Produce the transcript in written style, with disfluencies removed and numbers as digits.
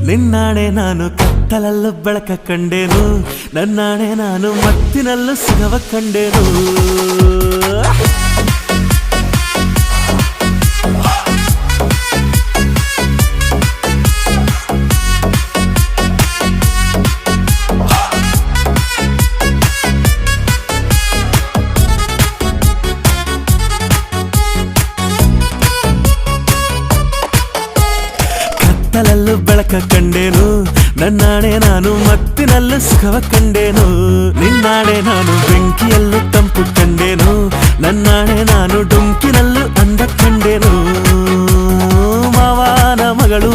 ನಿನ್ನಾಣೆ ನಾನು ಕತ್ತಲಲ್ಲೂ ಬೆಳಕ ಕಂಡೇನು, ನನ್ನಾಣೆ ನಾನು ಮತ್ತಿನಲ್ಲೂ ಸುಖವ ಕಂಡೇನು. ಕತ್ತಲಲ್ಲೂ ಬೆಳಕ ಕಂಡೇನು, ನನ್ನಾಣೆ ನಾನು ಮತ್ತಿನಲ್ಲೂ ಸುಖವ ಕಂಡೇನು. ನಿನ್ನಾಣೆ ನಾನು ಬೆಂಕಿಯಲ್ಲೂ ತಂಪು ಕಂಡೇನು, ನನ್ನಾಣೆ ನಾನು ಡೊಂಕಿನಲ್ಲೂ ಅಂದ ಕಂಡೇನು. ಮಾವನ ಮಗಳು